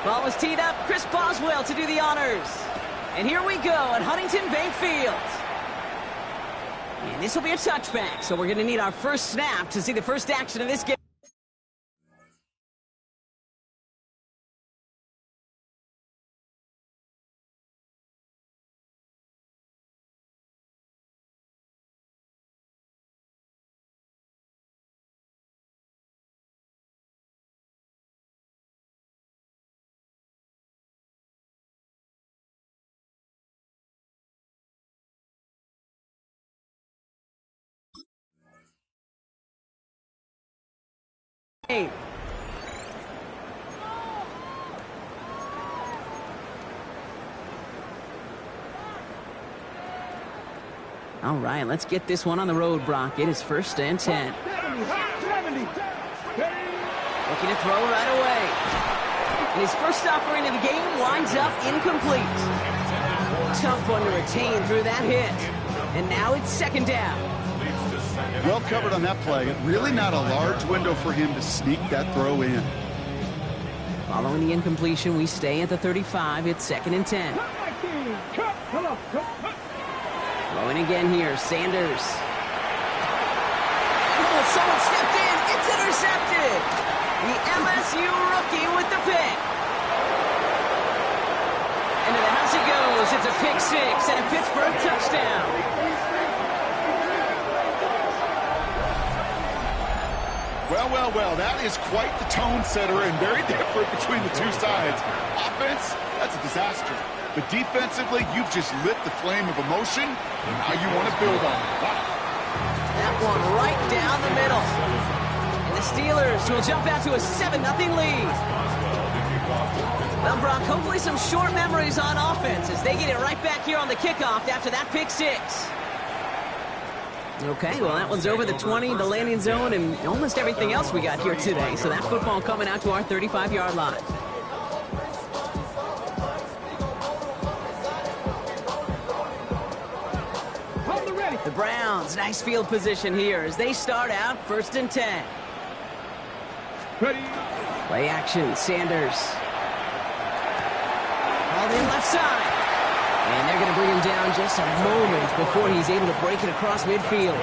Ball was teed up. Chris Boswell to do the honors. And here we go at Huntington Bank Field. And this will be a touchback, so we're going to need our first snap to see the first action of this game. All right, let's get this one on the road, Brock. It is 1st and 10. Looking to throw right away. And his first offering of the game winds up incomplete. Tough one to retain through that hit. And now it's 2nd down. Well covered on that play. Really not a large window for him to sneak that throw in. Following the incompletion, we stay at the 35. It's 2nd and 10. Throwing again here, Sanders. Oh, someone stepped in. It's intercepted. The LSU rookie with the pick. Into the house it goes. It's a pick 6 and a Pittsburgh touchdown. Well, that is quite the tone setter and very different between the two sides. Offense, that's a disaster. But defensively, you've just lit the flame of emotion, and now you want to build on it. Wow. That one right down the middle. And the Steelers will jump out to a 7-0 lead. Well, Brock, hopefully some short memories on offense as they get it right back here on the kickoff after that pick 6. Okay, well, that one's over the 20, the landing zone, and almost everything else we got here today. So that football coming out to our 35-yard line. The Browns, nice field position here as they start out 1st and 10. Ready. Play action, Sanders. All in left side. And they're going to bring him down just a moment before he's able to break it across midfield.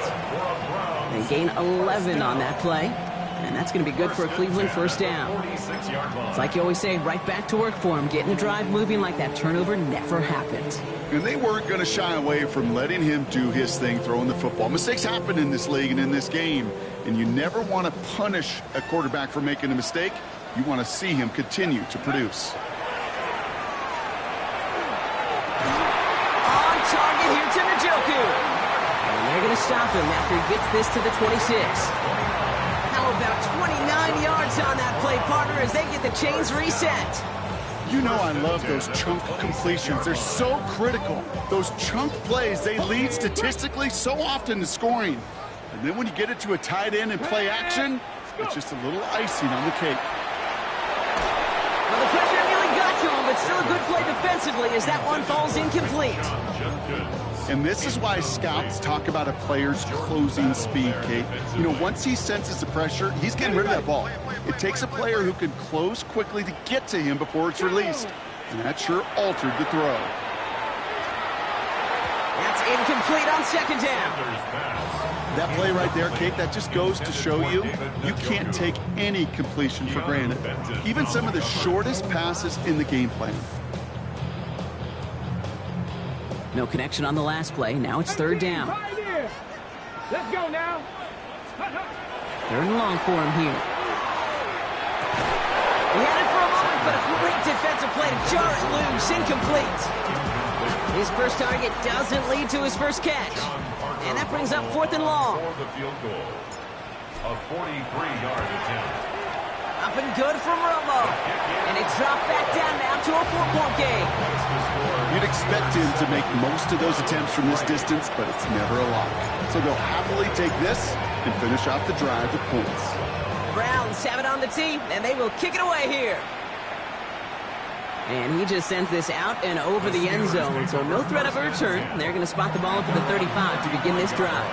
They gain 11 on that play. And that's going to be good for a Cleveland 1st down. It's like you always say, right back to work for him. Getting the drive moving like that turnover never happened. And they weren't going to shy away from letting him do his thing, throwing the football. Mistakes happen in this league and in this game. And you never want to punish a quarterback for making a mistake. You want to see him continue to produce. Target here to Njoku. And they're going to stop him after he gets this to the 26. How about 29 yards on that play, partner, as they get the chains reset. You know I love those chunk completions. They're so critical. Those chunk plays, they lead statistically so often to scoring. And then when you get it to a tight end and play action, it's just a little icing on the cake. Well, the pressure nearly got to him, but still a good play defensively as that one falls incomplete. And this is why scouts talk about a player's closing speed, Kate. You know, once he senses the pressure, he's getting rid of that ball. It takes a player who can close quickly to get to him before it's released. And that sure altered the throw. That's incomplete on 2nd down. That play right there, Kate, that just goes to show you, you can't take any completion for granted. Even some of the shortest passes in the game plan. No connection on the last play. Now it's 3rd down. Let's go now. 3rd and long for him here. He had it for a moment, but a great defensive play to jar it loose. Incomplete. His first target doesn't lead to his first catch. And that brings up 4th and long. A 43-yard attempt. Up and good from Romo. And it's dropped back down now to a 4-point game. You'd expect him to make most of those attempts from this distance, but it's never a lock. So they'll happily take this and finish off the drive with points. Browns have it on the tee, and they will kick it away here. And he just sends this out and over the end zone, so no threat of a return. They're going to spot the ball up at the 35 to begin this drive.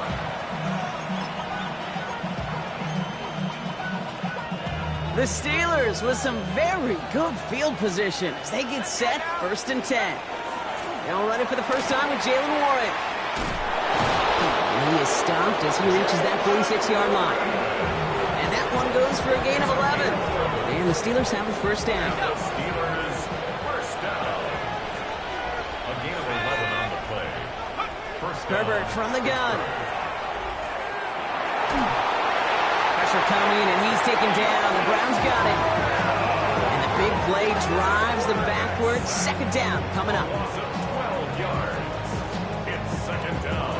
The Steelers with some very good field position as they get set, 1st and 10. They'll run it for the first time with Jaylen Warren. And he is stopped as he reaches that 46-yard line. And that one goes for a gain of 11. And the Steelers have a first down. Steelers first down. A gain of 11 on the play. First down. Herbert from the gun. Pressure coming, and he's taken down. The Browns got it. And the big play drives them backwards. 2nd down coming up. 12 yards. It's 2nd down.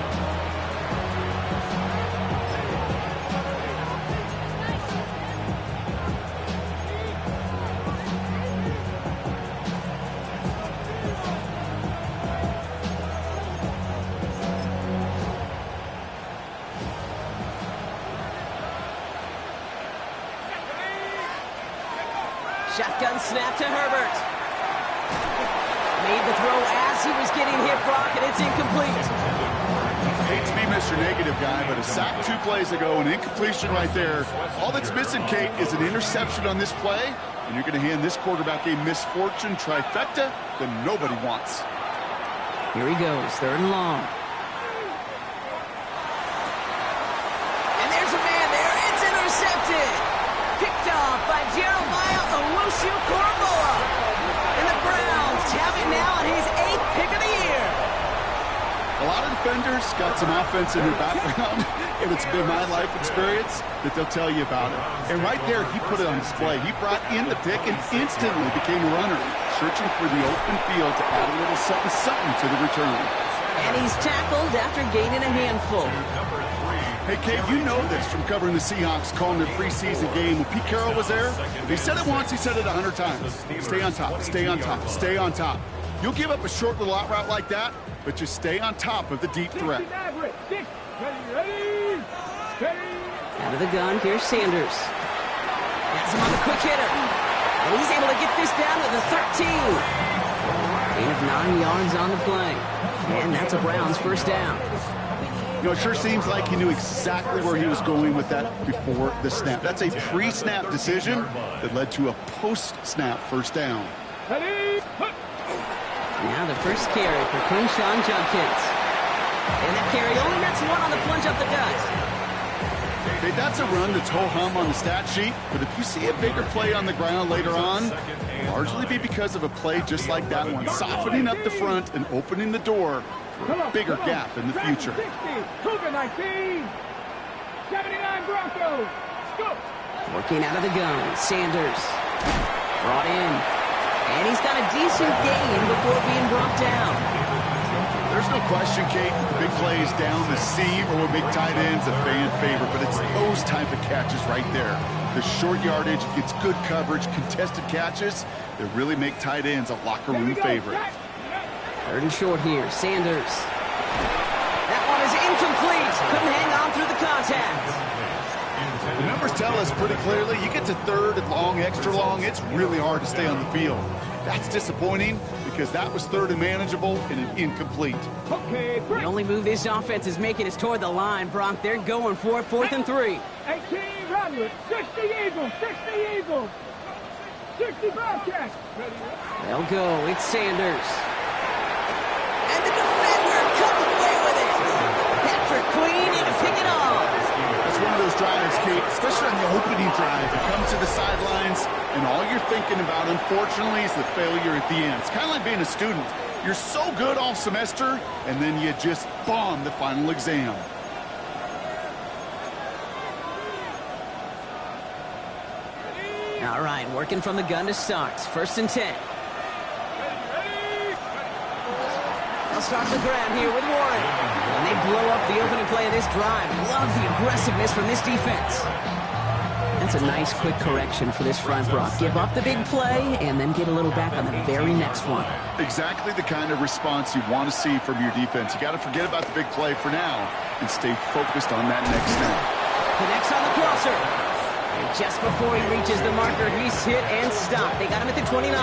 Shotgun snap to Herbert. Made the throw as he was getting hit, Brock, and it's incomplete. Hate to be Mr. Negative guy, but a sack 2 plays ago, an incompletion right there. All that's missing, Kate, is an interception on this play, and you're going to hand this quarterback a misfortune trifecta that nobody wants. Here he goes, 3rd and long. And there's a man there. It's intercepted. Picked off by Jeremiah Owusu-Koramoah. And the Browns have it now on his 8th pick of the year. A lot of defenders got some offense in their background, and it's been my life experience that they'll tell you about it. And right there, he put it on display. He brought in the pick and instantly became a runner, searching for the open field to add a little something to the return. And he's tackled after gaining a handful. Hey, Kate, you know this from covering the Seahawks, calling their preseason game. When Pete Carroll was there, if he said it once, he said it 100 times. Stay on top, stay on top, stay on top. You'll give up a short little out route like that, but just stay on top of the deep threat. Out of the gun, here's Sanders. Has him on the quick hitter. And he's able to get this down to the 13. Gain of 9 yards on the play. And that's a Browns first down. You know, it sure seems like he knew exactly where he was going with that before the snap. That's a pre-snap decision that led to a post-snap first down. Now the first carry for Quinshon Judkins. And that carry only nets 1 on the plunge up the gut. Hey, that's a run that's ho-hum on the stat sheet, but if you see a bigger play on the ground later on, largely be because of a play just like that one, softening up the front and opening the door for a bigger gap in the future. 79 Broncos. Go. Working out of the gun, Sanders. Brought in. And he's got a decent gain before being brought down. There's no question, Kate, the big plays down the seam or with big tight ends, a fan favorite, but it's those type of catches right there. The short yardage, gets good coverage, contested catches that really make tight ends a locker room favorite. 3rd and short here, Sanders. That one is incomplete. Couldn't hang on through the contact. The numbers tell us pretty clearly, you get to 3rd and long, extra long, it's really hard to stay on the field. That's disappointing because that was 3rd and manageable and an incomplete. Okay, The only move this offense is making is toward the line, Brock. They're going for it, 4th and 3. 18 Rodwood, 60 Eagles, 60 Eagles, 60 Bobcats. They'll go. It's Sanders. And the defender comes away with it. Patrick Queen in to pick it off. It's one of those drives, Kate, especially on the opening drive. You come to the sidelines, and all you're thinking about, unfortunately, is the failure at the end. It's kind of like being a student. You're so good all semester, and then you just bomb the final exam. All right, working from the gun to start. 1st and 10. They'll start the ground here with Warren. And they blow up the opening play of this drive. Love the aggressiveness from this defense. That's a nice quick correction for this front, Brock. Give up the big play and then get a little back on the very next one. Exactly the kind of response you want to see from your defense. You got to forget about the big play for now and stay focused on that next snap. Connects on the crosser. And just before he reaches the marker, he's hit and stopped. They got him at the 29.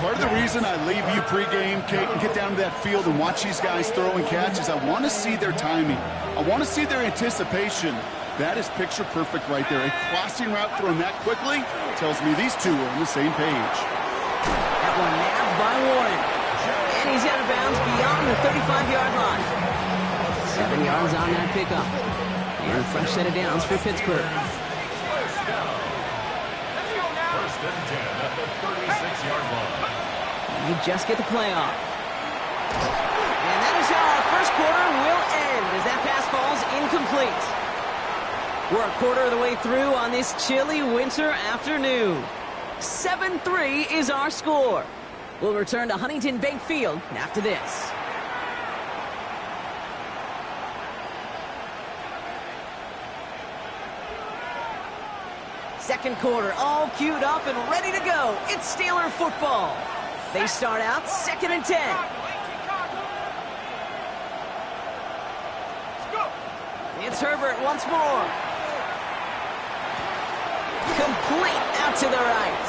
Part of the reason I leave you pregame, Kate, and get down to that field and watch these guys throw and catch is I want to see their timing. I want to see their anticipation. That is picture perfect right there. A crossing route thrown that quickly tells me these two are on the same page. That one nabbed by Warren. And he's out of bounds beyond the 35-yard line. 7 yards on that pickup. And a fresh set of downs for Pittsburgh. First down. First and 10 at the 36-yard line. And they just get the play off. And that is how our first quarter will end as that pass falls incomplete. We're a quarter of the way through on this chilly winter afternoon. 7-3 is our score. We'll return to Huntington Bank Field after this. Second quarter, all queued up and ready to go. It's Steeler football. They start out 2nd and 10. It's Herbert once more. Complete out to the right.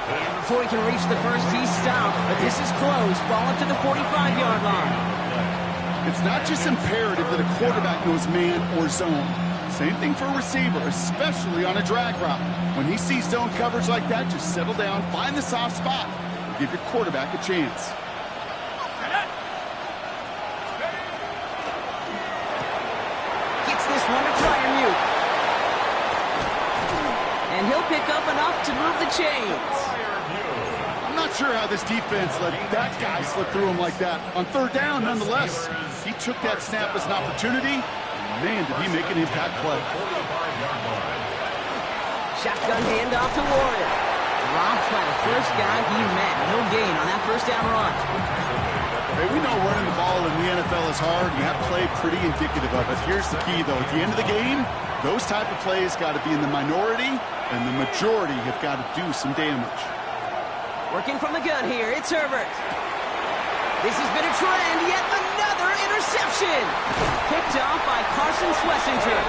And before he can reach the first, he's stopped. But this is close. Ball up to the 45-yard line. It's not just imperative that a quarterback knows man or zone. Same thing for a receiver, especially on a drag route. When he sees zone coverage like that, just settle down, find the soft spot, and give your quarterback a chance. Gets this one to Freiermuth. And he'll pick up enough to move the chains. I'm not sure how this defense let that guy slip through him like that. On third down, nonetheless, he took that snap as an opportunity. Man, did he make an impact play. Shotgun handoff to Warren. Dropped by the first guy he met. No gain on that first down run. Hey, we know running the ball in the NFL is hard, and that play pretty indicative of it. Here's the key, though. At the end of the game, those type of plays got to be in the minority, and the majority have got to do some damage. Working from the gun here, it's Herbert. This has been a trend, yet another interception. Picked off by Carson Schlesinger.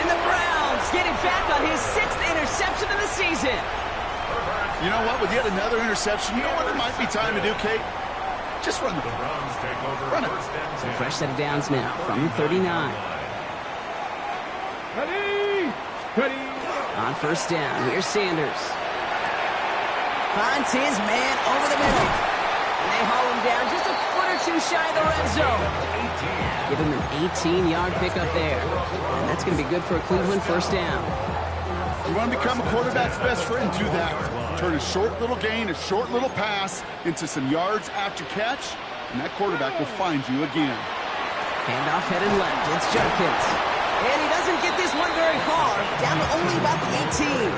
And the Browns get it back on his 6th interception of the season. You know what? With yet another interception, you know what it might be time to do, Kate? Just run the ball. Browns take over. Run it. So fresh set of downs now from the 39. Ready. On first down, here's Sanders. Finds his man over the middle. And they haul him down just a foot or two shy of the red zone. Give him an 18-yard pickup there. And that's going to be good for a Cleveland first down. You want to become a quarterback's best friend, do that. Turn a short little gain, a short little pass into some yards after catch, and that quarterback will find you again. Handoff headed left. It's Judkins. And he doesn't get this one very far. Down to only about the 18.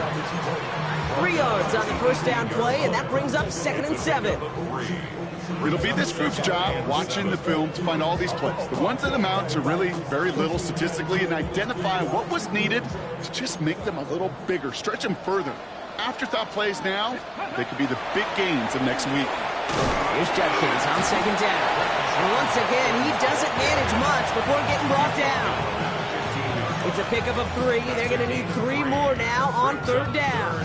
3 yards on the first down play, and that brings up 2nd and 7. It'll be this group's job watching the film to find all these plays. The ones that amount to really very little statistically and identify what was needed to just make them a little bigger, stretch them further. Afterthought plays now, they could be the big gains of next week. Here's Judkins on 2nd down. And once again, he doesn't manage much before getting brought down. It's a pickup of 3. They're going to need 3 more now on 3rd down.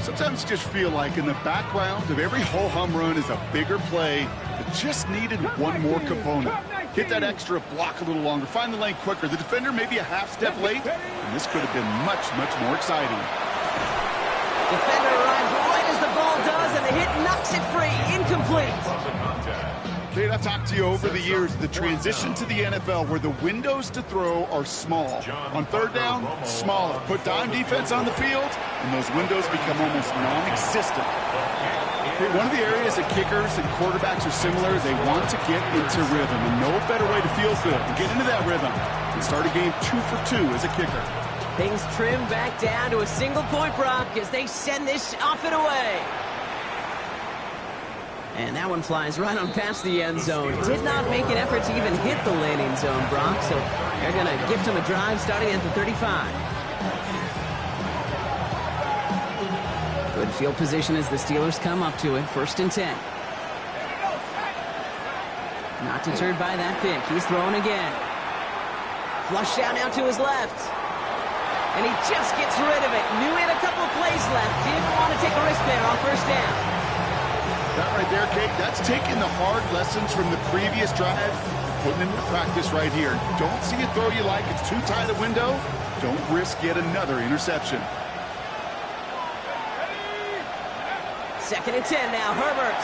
Sometimes you just feel like in the background of every ho-hum run is a bigger play that just needed one more component. Hit that extra block a little longer, find the lane quicker. The defender may be a half step late, and this could have been much, much more exciting. Defender arrives right as the ball does, and the hit knocks it free. Incomplete. Kate, I've talked to you over the years, the transition to the NFL where the windows to throw are small. On 3rd down, smaller. Put dime defense on the field, and those windows become almost non-existent. Okay, one of the areas that kickers and quarterbacks are similar, they want to get into rhythm, and no better way to feel good, to get into that rhythm, and start a game 2 for 2 as a kicker. Things trim back down to a single-point Brock as they send this off and away. And that one flies right on past the end zone. Did not make an effort to even hit the landing zone, Brock. So they're going to gift him a drive starting at the 35. Good field position as the Steelers come up to it. 1st and 10. Not deterred by that pick. He's throwing again. Flush down now to his left. And he just gets rid of it. Knew he had a couple of plays left. Didn't want to take a risk there on 1st down. That right there, Kate, that's taking the hard lessons from the previous drive, putting into practice right here. Don't see a throw you like. It's too tight a window. Don't risk yet another interception. 2nd and 10 now, Herbert.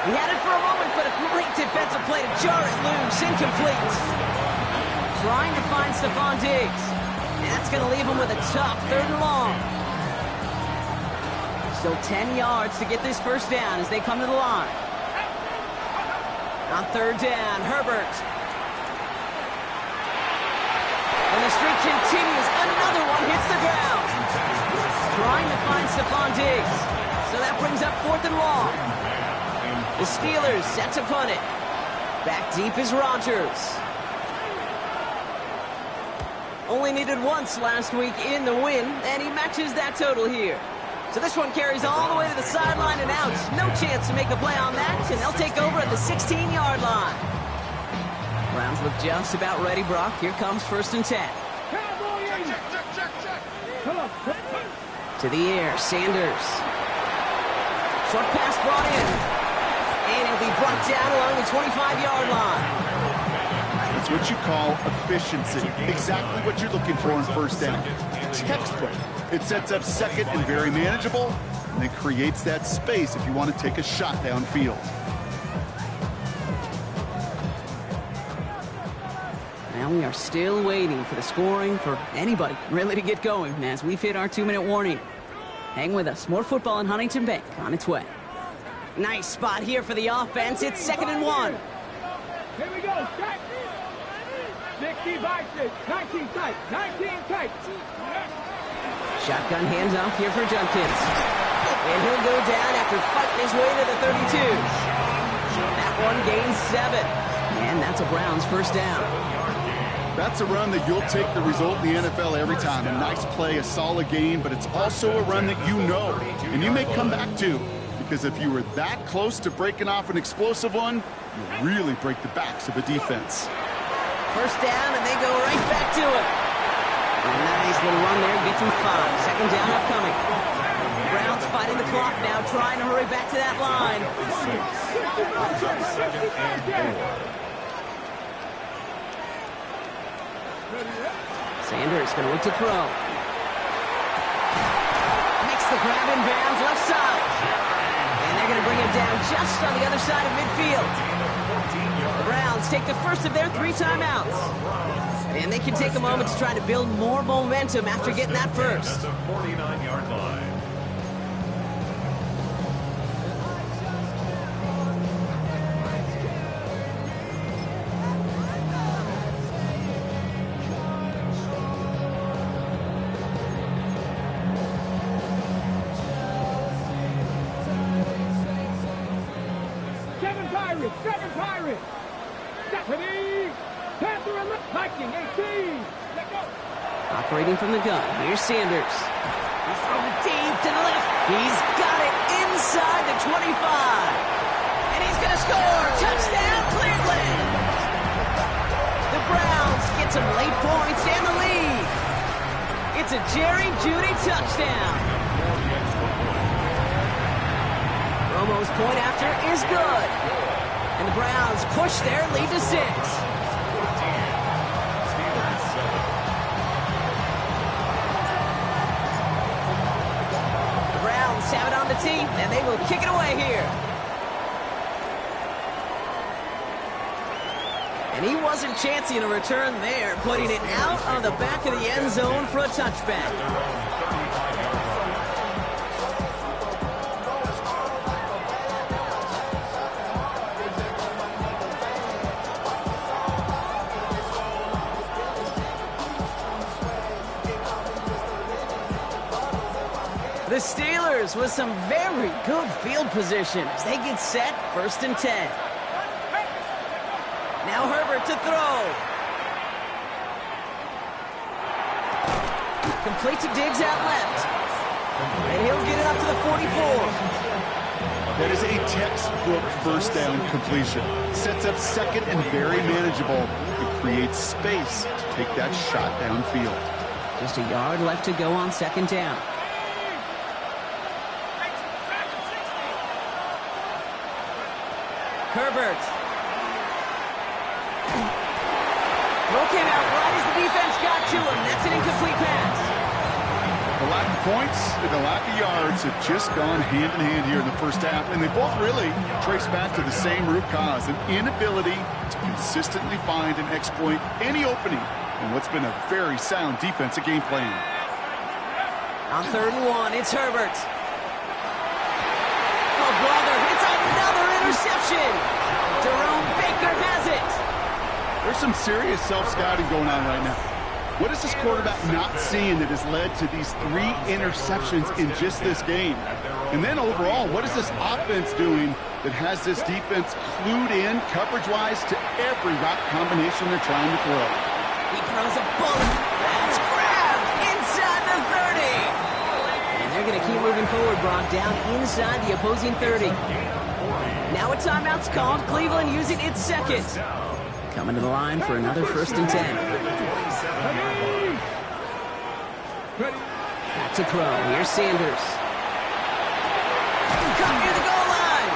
He had it for a moment, but a great defensive play to jar it loose. Incomplete. Trying to find Stephon Diggs. And that's going to leave him with a tough 3rd and long. Still 10 yards to get this first down as they come to the line. On 3rd down, Herbert. And the streak continues. Another one hits the ground. Trying to find Stephon Diggs. So that brings up 4th and long. The Steelers set to punt it. Back deep is Rodgers. Only needed once last week in the win, and he matches that total here. So this one carries all the way to the sideline and out. No chance to make a play on that, and they'll take over at the 16-yard line. Browns look just about ready, Brock. Here comes 1st and 10. To the air, Sanders. Short pass brought in. And he'll be brought down along the 25-yard line. That's what you call efficiency. Exactly what you're looking for in 1st down. Textbook. It sets up 2nd and very manageable, and it creates that space if you want to take a shot downfield. Now we are still waiting for the scoring for anybody really to get going as we've hit our 2-minute warning. Hang with us. More football in Huntington Bank on its way. Nice spot here for the offense. It's 2nd and 1. Here we go. 60 by 6. 19 tight. 19 tight. Shotgun handoff here for Judkins. And he'll go down after fighting his way to the 32. That one gains 7. And that's a Browns 1st down. That's a run that you'll take the result in the NFL every time. A nice play, a solid game, but it's also a run that you know and you may come back to. Because if you were that close to breaking off an explosive one, you really break the backs of a defense. 1st down, and they go right back to it. A nice little run there, gets him 5. 2nd down upcoming. Browns fighting the clock now, trying to hurry back to that line. Sanders going to look to throw. Makes the grab in bounds, left side. And they're going to bring him down just on the other side of midfield. The Browns take the first of their 3 timeouts. And they can take a moment to try to build more momentum after getting that first. 49-yard line. Seven Pirates. Stephanie. Panther and Viking 18. Let go. Operating from the gun, here's Sanders. He's throwing deep to the left. He's got it inside the 25. And he's going to score. Touchdown, Cleveland. The Browns get some late points and the lead. It's a Jerry Jeudy touchdown. Romo's point after is good. And the Browns push their lead to 6. The Browns have it on the tee, and they will kick it away here. And he wasn't chancing a return there, putting it out on the back of the end zone for a touchback. The Steelers with some very good field position as they get set, 1st and 10. Now Herbert to throw. Complete to Diggs out left. And he'll get it up to the 44. That is a textbook 1st down completion. Sets up 2nd and very manageable. It creates space to take that shot downfield. Just a yard left to go on 2nd down. Herbert. Throw came out right as the defense got to him. That's an incomplete pass. The lack of points and the lack of yards have just gone hand in hand here in the first half, and they both really trace back to the same root cause, an inability to consistently find and exploit any opening in what's been a very sound defensive game plan. On 3rd and 1, it's Herbert. Oh, brother, it's another interception. Jerome Baker has it. There's some serious self-scouting going on right now. What is this quarterback not seeing that has led to these 3 interceptions in just this game? And then overall, what is this offense doing that has this defense clued in coverage-wise to every route combination they're trying to throw? He throws a bullet. That's grabbed inside the 30. And they're going to keep moving forward, Brock, down inside the opposing 30. Now a timeout's called. Cleveland using its second. Coming to the line for another 1st and 10. Back to throw. Here's Sanders. Cut near the goal line.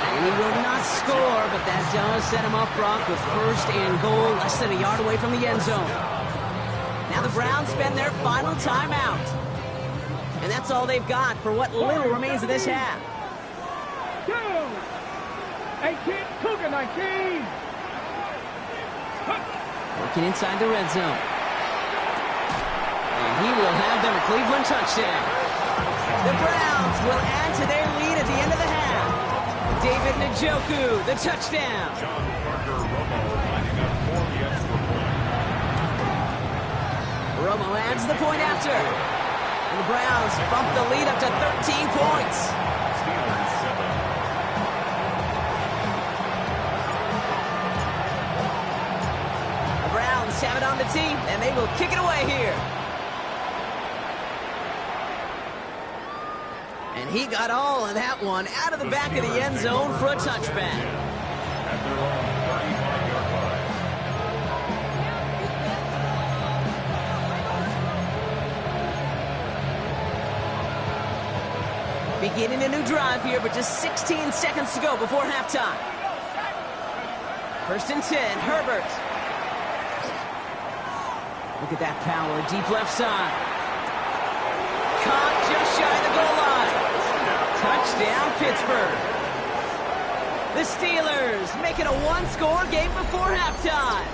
And he will not score, but that does set him up, Brock, with 1st and goal, less than a yard away from the end zone. Now the Browns spend their final timeout. And that's all they've got for what little remains of this half. 18, Cougar 19. Working inside the red zone. And he will have them a Cleveland touchdown. The Browns will add to their lead at the end of the half. David Njoku, the touchdown. John Parker Romo lining up for the extra point. Romo adds the point after. And the Browns bump the lead up to 13 points. Steelers 7. Have it on the team, and they will kick it away here. And he got all of that one out of the back of the end zone for a touchback. At their own 35-yard line. Beginning a new drive here, but just 16 seconds to go before halftime. 1st and 10, Herbert. Look at that power, deep left side. Caught just shy of the goal line. Touchdown, Pittsburgh. The Steelers make it a 1-score game before halftime.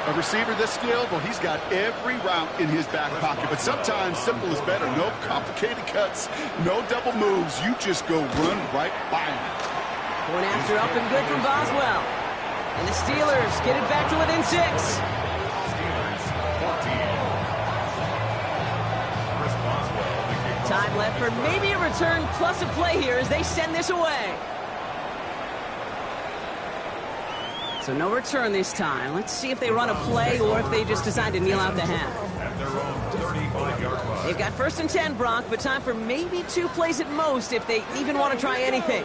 A receiver this skilled, well, he's got every route in his back pocket, but sometimes simple is better. No complicated cuts, no double moves. You just go run right by him. Point after up and good from Boswell. And the Steelers get it back to within 6. Steelers 14. Chris Boswell, the kick. Time left for maybe a return plus a play here as they send this away. So no return this time. Let's see if they run a play or if they just decide to kneel out the half. At their own 35-yard line. They've got 1st and 10, Brock, but time for maybe 2 plays at most if they even want to try anything.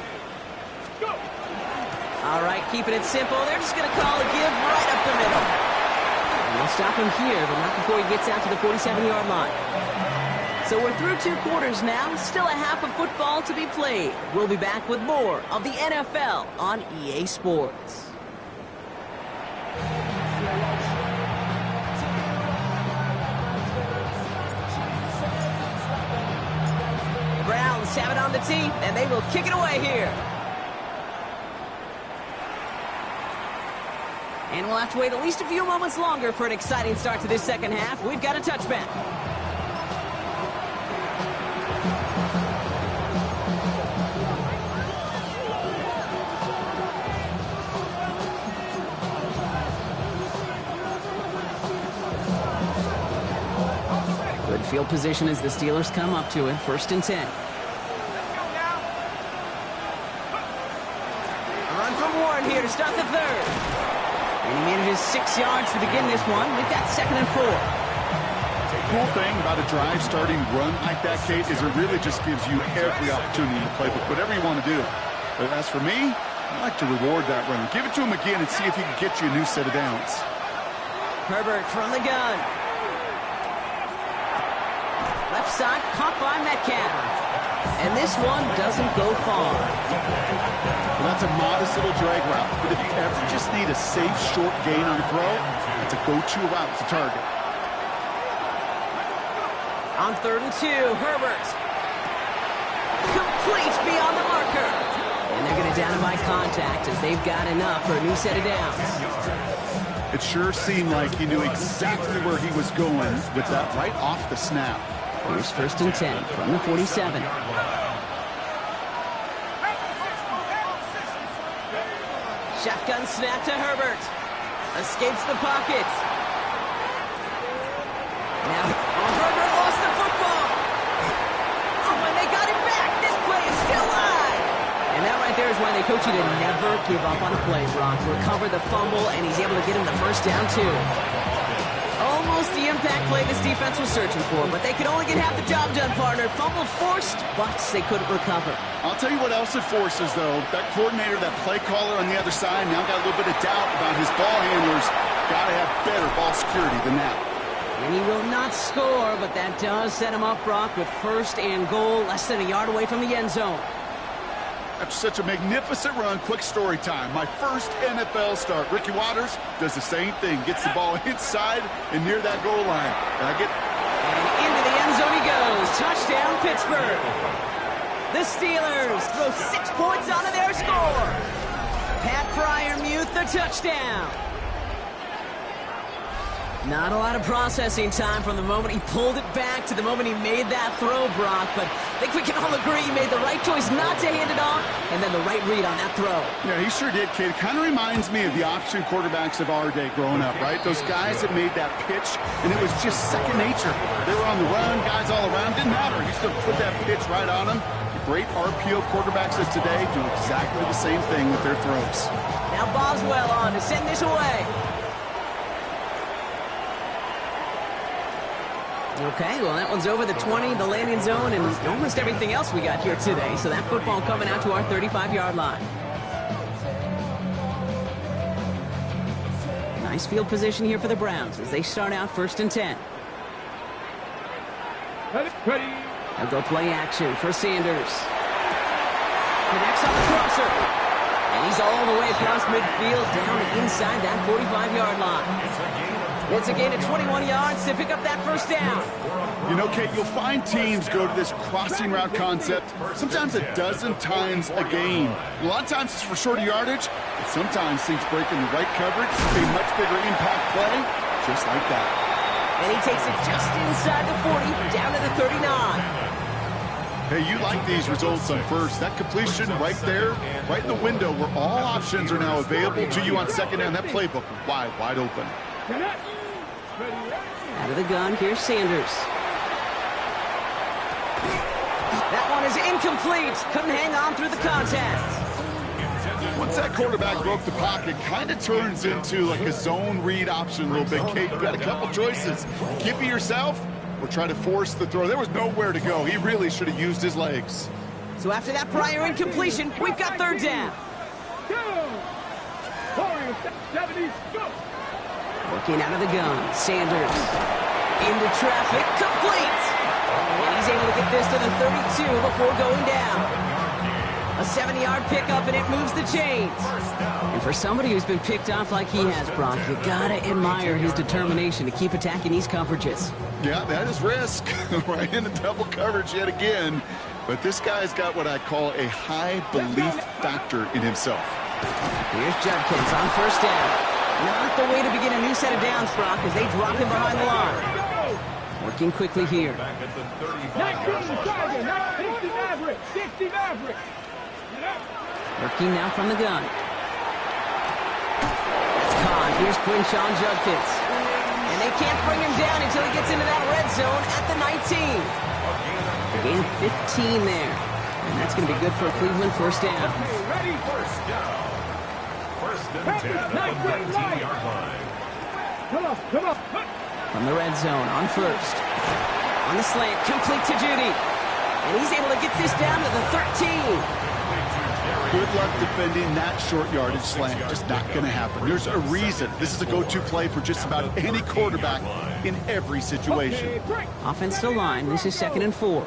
All right, keeping it simple. They're just going to call a give right up the middle. And they'll stop him here, but not before he gets out to the 47-yard line. So we're through 2 quarters now. Still a half of football to be played. We'll be back with more of the NFL on EA Sports. The Browns have it on the tee, and they will kick it away here. And we'll have to wait at least a few moments longer for an exciting start to this second half. We've got a touchback. Good field position as the Steelers come up to it. 1st and 10. A run from Warren here to start the 3rd. And he manages 6 yards to begin this one. We've got 2nd and 4. Cool thing about a drive starting run like that, Kate, is it really just gives you every opportunity to play with whatever you want to do. But as for me, I like to reward that runner. Give it to him again and see if he can get you a new set of downs. Herbert from the gun. Left side caught by Metcalf. And this one doesn't go far. Well, that's a modest little drag route. But if you ever just need a safe, short gain on a throw, it's a go-to route to target. On 3rd and 2, Herbert. Complete beyond the marker. And they're going to down him by contact as they've got enough for a new set of downs. It sure seemed like he knew exactly where he was going with that right off the snap. Here's 1st and 10 from the 47. Shotgun snap to Herbert. Escapes the pocket. Now, Herbert lost the football. Oh, and they got it back. This play is still live. And that right there is why they coach you to never give up on a play, Brock. Recover the fumble, and he's able to get him the first down, too. Almost the impact play this defense was searching for, but they could only get half the job done, partner. Fumble forced, but they couldn't recover. I'll tell you what else it forces, though. That coordinator, that play caller on the other side, now got a little bit of doubt about his ball handlers. Got to have better ball security than that. And he will not score, but that does set him up, Brock, with 1st and goal, less than a yard away from the end zone. After such a magnificent run, quick story time. My first NFL start. Ricky Watters does the same thing. Gets the ball inside and near that goal line. And into the end zone he goes. Touchdown, Pittsburgh. The Steelers throw 6 points onto their score. Pat Freiermuth, the touchdown. Not a lot of processing time from the moment he pulled it back to the moment he made that throw, Brock. But I think we can all agree he made the right choice not to hand it off, and then the right read on that throw. Yeah, he sure did, kid. Kind of reminds me of the option quarterbacks of our day growing up, right? Those guys that made that pitch, and it was just second nature. They were on the run, guys all around. Didn't matter. He still put that pitch right on them. The great RPO quarterbacks of today do exactly the same thing with their throws. Now Boswell on to send this away. Okay, well, that one's over the 20, the landing zone, and almost everything else we got here today. So that football coming out to our 35-yard line. Nice field position here for the Browns as they start out 1st and 10. Ready. They'll go play action for Sanders. Connects on the crosser. And he's all the way across midfield down inside that 45-yard line. It's a gain of 21 yards to pick up that first down. You know, Kate, you'll find teams go to this crossing route concept sometimes a dozen times a game. A lot of times it's for shorter yardage, but sometimes things break in the right coverage, a much bigger impact play, just like that. And he takes it just inside the 40, down to the 39. Hey, you like these results on first. That completion right there, right in the window where all options are now available to you on second down. That playbook wide open. Out of the gun, here's Sanders. That one is incomplete. Couldn't hang on through the contact. Once that quarterback broke the pocket, kind of turns into like a zone read option a little bit. Kate, you got a couple choices. Keep it yourself or try to force the throw. There was nowhere to go. He really should have used his legs. So after that prior incompletion, we've got 3rd down. Working out of the gun, Sanders into traffic, complete! And he's able to get this to the 32 before going down. A 70-yard pickup, and it moves the chains. And for somebody who's been picked off like he has, Brock, you gotta admire his determination to keep attacking these coverages. Yeah, that is risk. Right into double coverage yet again. But this guy's got what I call a high belief factor in himself. Here's Judkins on 1st down. Not the way to begin a new set of downs, Brock, as they drop him behind the line. Working quickly here. 60 Maverick. Working now from the gun. That's caught. Here's Quinshawn Judkins. And they can't bring him down until he gets into that red zone at the 19. A gain of 15 there. And that's going to be good for a Cleveland 1st down. Ready? 1st down. 1st and 10 at the 19-yard line. Come on. From the red zone on 1st. On the slant, complete to Judy. And he's able to get this down to the 13. Good luck defending that short yardage slant. Just not going to happen. There's a reason. This is a go-to play for just about any quarterback in every situation. Offensive line, this is 2nd and 4.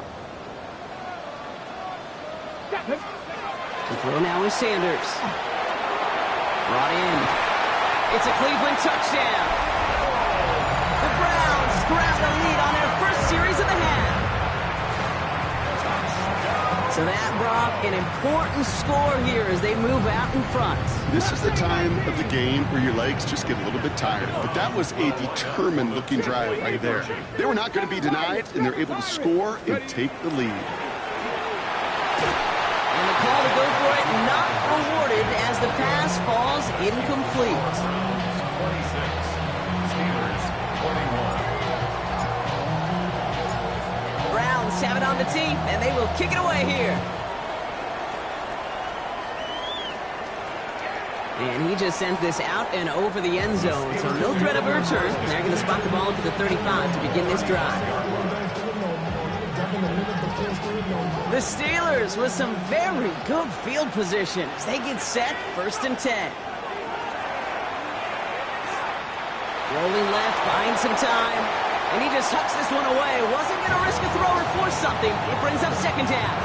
Throw now with Sanders. Brought in. It's a Cleveland touchdown. The Browns grab the lead on their first series of the half. So that, Brock, an important score here as they move out in front. This is the time of the game where your legs just get a little bit tired. But that was a determined-looking drive right there. They were not going to be denied, and they're able to score and take the lead. And the call to go for it not rewarded as the pass falls incomplete. 26. Steelers 21. Browns have it on the tee, and they will kick it away here. And he just sends this out and over the end zone, so no threat of a return. They're going to spot the ball up to the 35 to begin this drive. The Steelers with some very good field position as they get set, 1st and 10. Rolling left, buying some time. And he just hucks this one away. Wasn't going to risk a throw or force something. It brings up 2nd down.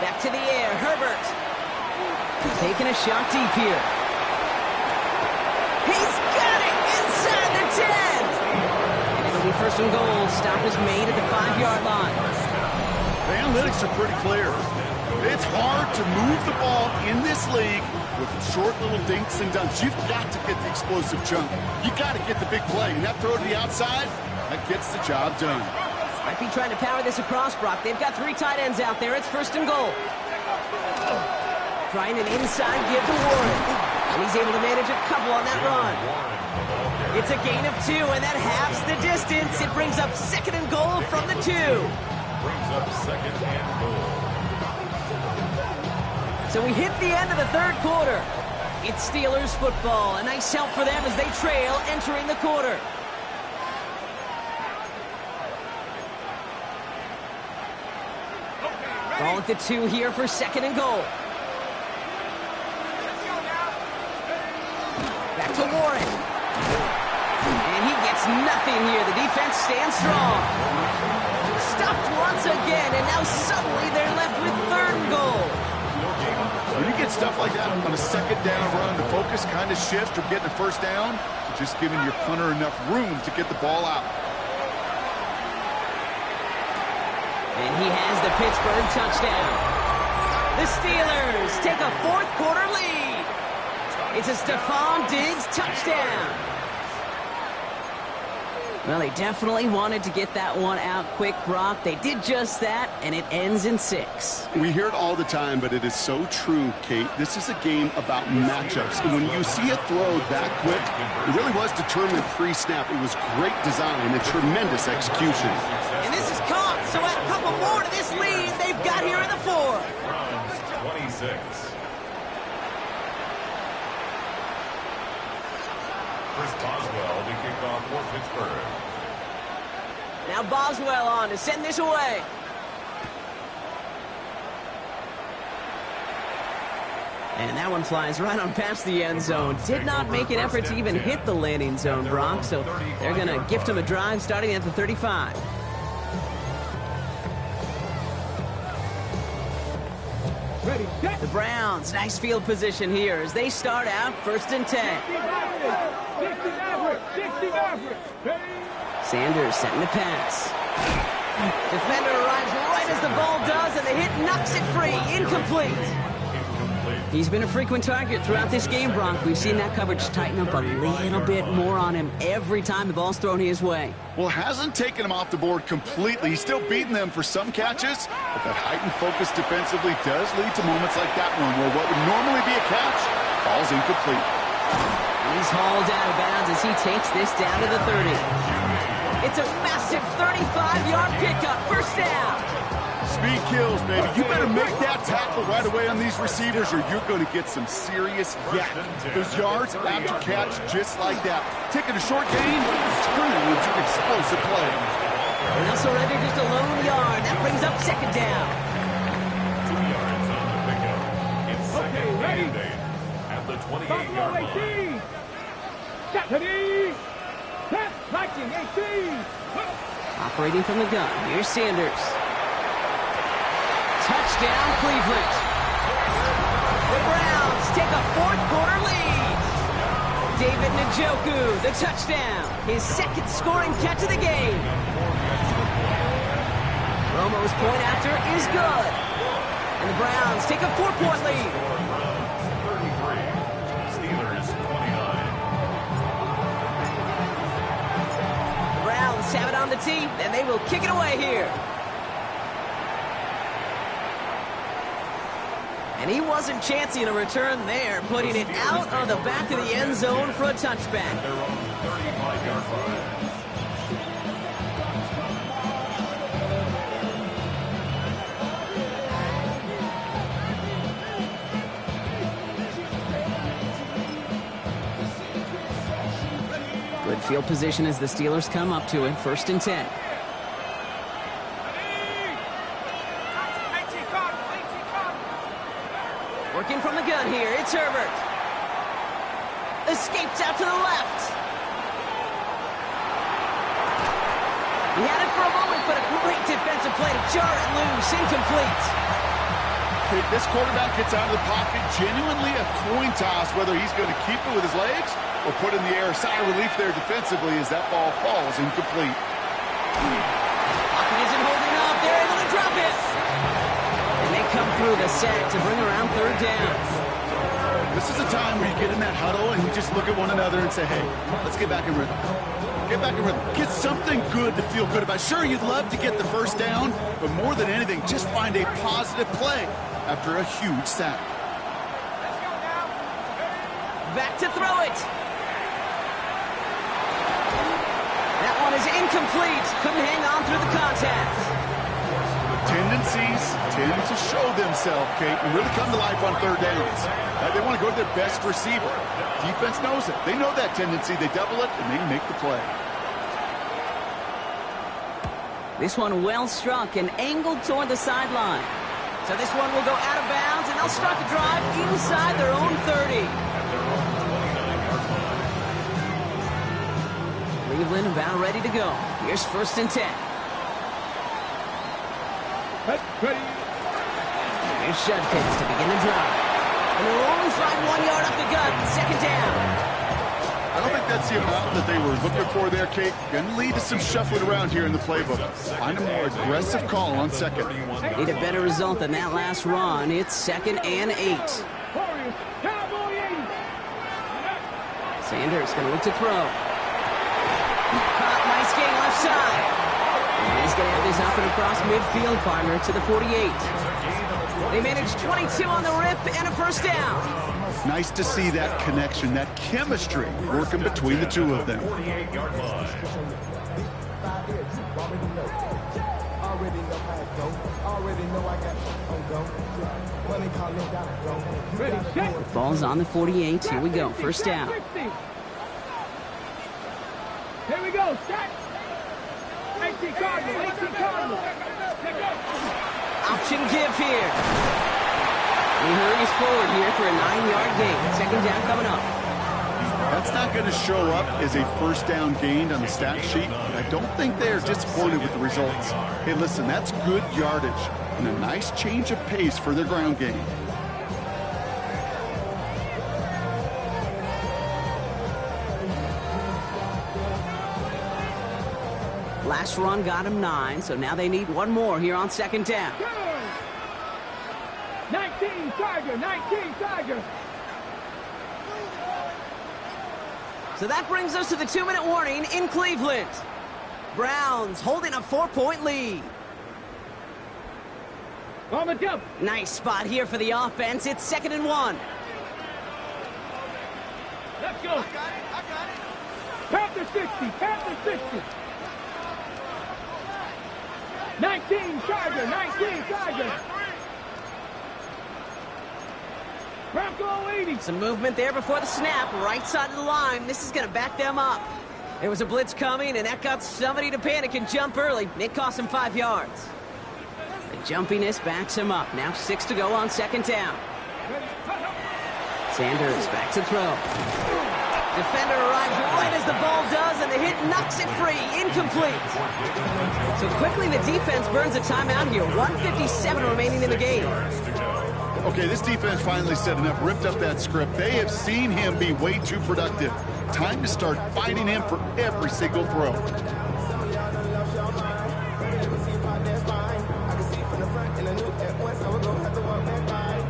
Back to the air, Herbert. Taking a shot deep here. He's got it inside the 10. And it'll be 1st and goal. Stop is made at the 5-yard line. The analytics are pretty clear. It's hard to move the ball in this league with short little dinks and dunks. You've got to get the explosive chunk. You got to get the big play. And that throw to the outside, that gets the job done. Might be trying to power this across, Brock. They've got 3 tight ends out there. It's 1st and goal. Trying an inside give to Warren. And he's able to manage a couple on that run. It's a gain of 2, and that halves the distance. It brings up 2nd and goal from the 2. Brings up 2nd and goal. So we hit the end of the 3rd quarter. It's Steelers football. A nice help for them as they trail entering the quarter. Ball at the 2 here for 2nd and goal. Back to Warren. And he gets nothing here. The defense stands strong. Stuffed once again, and now suddenly they're left with 3rd and goal. When you get stuff like that on a 2nd down run, the focus kind of shifts from getting a 1st down to just giving your punter enough room to get the ball out. And he has the Pittsburgh touchdown. The Steelers take a 4th quarter lead. It's a Stephon Diggs touchdown. Well, they definitely wanted to get that one out quick, Brock. They did just that, and it ends in 6. We hear it all the time, but it is so true, Kate. This is a game about matchups. And when you see a throw that quick, it really was determined pre-snap. It was great design and tremendous execution. And this is caught, so add a couple more to this lead they've got here in the 4th. Browns 26. Chris Boswell to kick off for Pittsburgh. Now Boswell on to send this away. And that one flies right on past the end zone. Did not make an effort to even hit the landing zone, Brock. So they're going to gift him a drive starting at the 35. Ready, set. The Browns, nice field position here as they start out 1st and 10. 60 average. Ready. Sanders setting the pass. Defender arrives right as the ball does, and the hit knocks it free. Incomplete. He's been a frequent target throughout this game, Brock. We've seen that coverage tighten up a little bit more on him every time the ball's thrown his way. Well, hasn't taken him off the board completely. He's still beating them for some catches, but that heightened focus defensively does lead to moments like that one where what would normally be a catch falls incomplete. And he's hauled out of bounds as he takes this down to the 30. It's a massive 35-yard pickup. 1st down. Speed kills, baby. You better make that tackle right away on these receivers or you're going to get some serious yak. Those yards after catch just like that. Taking a short gain, turning it into an explosive play. And they'll surrender just a lone yard. That brings up 2nd down. 2 yards on the pickup. It's 2nd ready. and 8 at the 28-yard Buffalo line. 18. Got to be. Viking 18. Operating from the gun, here's Sanders. Touchdown, Cleveland. The Browns take a fourth-quarter lead. David Njoku, the touchdown. His second scoring catch of the game. Romo's point after is good. And the Browns take a 4-point lead. 33. Steelers 29. The Browns have it on the tee, and they will kick it away here. And he wasn't chancing a return there, putting it out of the back of the end zone for a touchback. Their own 35-yard line. Good field position as the Steelers come up to it. 1st and 10. Working from the gun here, it's Herbert. Escapes out to the left. He had it for a moment, but a great defensive play to jar it loose. Incomplete. This quarterback gets out of the pocket, genuinely a coin toss whether he's going to keep it with his legs or put in the air. A sigh of relief there defensively as that ball falls incomplete. Pocket isn't holding up. They're able to drop it. And they come through the sack to bring around 3rd down. This is a time where you get in that huddle and you just look at one another and say, hey, let's get back in rhythm. Get back in rhythm. Get something good to feel good about. Sure, you'd love to get the first down, but more than anything, just find a positive play after a huge sack. Back to throw it. That one is incomplete. Couldn't hang on through the contact. Tendencies tend to show themselves, Kate, and really come to life on 3rd downs. They want to go to their best receiver. Defense knows it. They know that tendency. They double it, and they make the play. This one well struck and angled toward the sideline. So this one will go out of bounds, and they'll start the drive inside their own 30. Cleveland about ready to go. Here's 1st and 10. Ready. Here's Judkins to begin the drive. And they'll only find 1 yard up the gut. 2nd down. I don't think that's the amount that they were looking for there, Kate. Going to lead to some shuffling around here in the playbook. Find a more aggressive call on 2nd. Need a better result than that last run. It's 2nd and 8. Warriors, Cowboy 80. Sanders going to look to throw. Caught, nice gain left side. And he's going to have this up and across midfield, partner to the 48. They managed 22 on the rip and a 1st down. Nice to see that connection, that chemistry working between the two of them. 48-yard line. Ready, set. Ball's on the 48. Here we go. 1st down. Here we go, set. 18 Cardinal, 18 Cardinal. Option give here. He hurries forward here for a 9-yard gain. 2nd down coming up. That's not going to show up as a 1st down gained on the stat sheet, but I don't think they're disappointed with the results. Hey, listen, that's good yardage and a nice change of pace for their ground game. Last run got him 9, so now they need 1 more here on 2nd down. 19 Tiger, 19 Tiger. So that brings us to the 2-minute warning in Cleveland. Browns holding a 4-point lead. On the jump. Nice spot here for the offense. It's 2nd and 1. Let's go. I got it. Panther 60, Panther 60. 19 Tiger, 19 Tiger. Bronco 80. Some movement there before the snap. Right side of the line. This is going to back them up. There was a blitz coming, and that got somebody to panic and jump early. It cost him 5 yards. The jumpiness backs him up. Now 6 to go on 2nd down. Sanders back to throw. Defender arrives right as the ball does, and the hit knocks it free. Incomplete. So quickly the defense burns a timeout here. 1:57 remaining in the game. Okay, this defense finally set enough, ripped up that script. They have seen him be way too productive. Time to start fighting him for every single throw.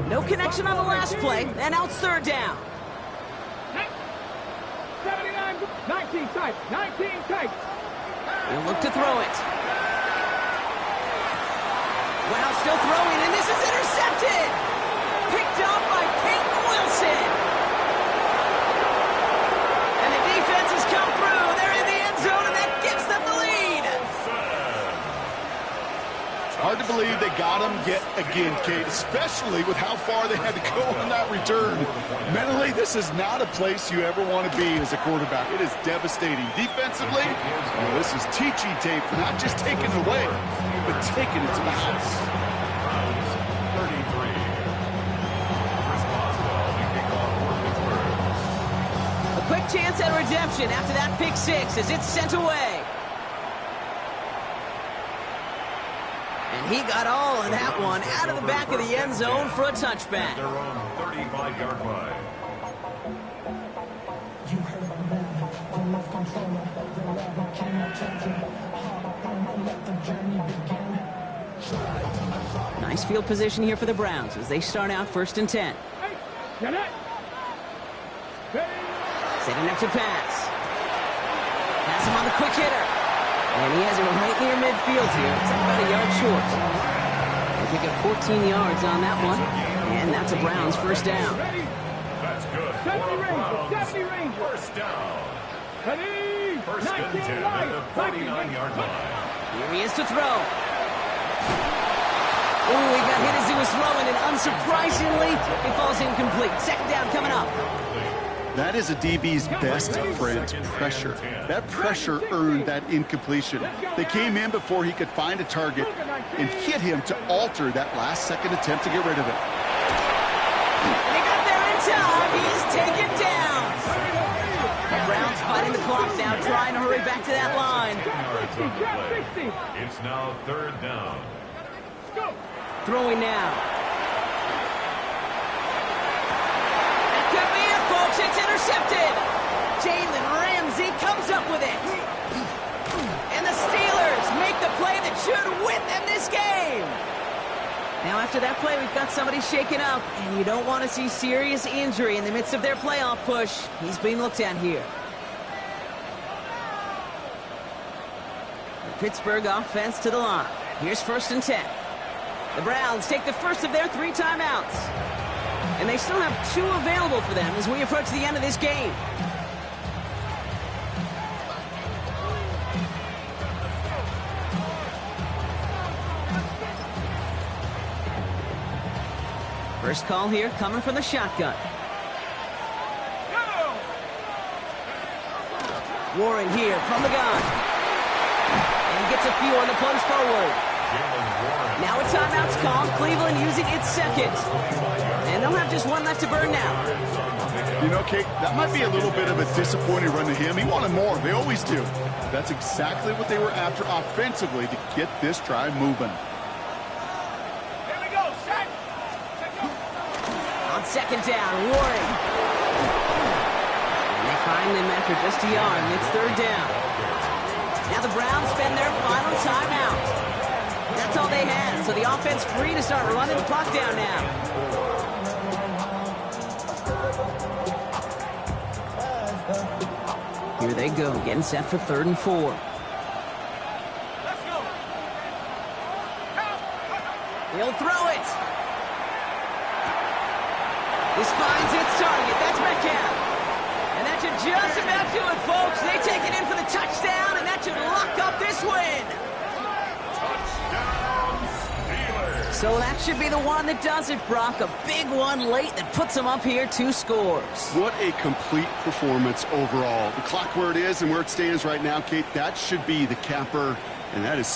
No connection on the last play, and out third down. 79, 19 tight, 19 tight. He'll look to throw it. Wow, still throwing, and this is intercepted. Picked up by Peyton Wilson. And the defense has come through. They're in the end zone, and that gives them the lead. Hard to believe they got him yet again, Kate, especially with how far they had to go on that return. Mentally, this is not a place you ever want to be as a quarterback. It is devastating. Defensively, well, this is teaching tape for not just taking it away, but taking it to the house. 33. Responsible to kick off for Pittsburgh. A quick chance at redemption after that pick six as it's sent away. And he got all of that one out of the back of the end zone for a touchback. Their own 35-yard line. Nice field position here for the Browns as they start out 1st and 10. Get it. Setting up to pass. Pass him on the quick hitter. And he has it right near midfield here. It's about a yard short. They pick up 14 yards on that one. And that's a Browns first down. That's good. 70 Rangers, 70 Rangers. First down. Ready. First and 10 at the 49-yard line. Here he is to throw. Ooh, he got hit as he was throwing, and unsurprisingly, he falls incomplete. Second down coming up. That is a DB's best friend, pressure. That pressure earned that incompletion. They came in before he could find a target and hit him to alter that last-second attempt to get rid of it. And he got there in time. He's taken down. The Browns fighting the clock now, trying to hurry back to that line. Yards on the play. It's now 3rd down. Throwing now. That could be it, folks. It's intercepted. Jalen Ramsey comes up with it. And the Steelers make the play that should win them this game. Now, after that play, we've got somebody shaken up, and you don't want to see serious injury in the midst of their playoff push. He's being looked at here. The Pittsburgh offense to the line. Here's 1st and 10. The Browns take the first of their 3 timeouts. And they still have 2 available for them as we approach the end of this game. First call here coming from the shotgun. Warren here from the gun. And he gets a few on the plunge forward. Now a timeout's called. Cleveland using its second. And they'll have just one left to burn now. You know, Kate, that might be a little bit of a disappointing run to him. He wanted more. They always do. That's exactly what they were after offensively to get this drive moving. Here we go, set. On second down, Warren. And they find him after just a yard, and it's 3rd down. Now the Browns spend their final timeout. That's all they had, so the offense free to start running the clock down now. Here they go, getting set for 3rd and 4. Let's go. He'll throw it. This finds its target. That's Metcalf. And that should just about do it, folks. They take it in for the touchdown, and that should lock up this win. So that should be the one that does it, Brock. A big one late that puts them up here 2 scores. What a complete performance overall. The clock where it is and where it stands right now, Kate, that should be the capper, and that is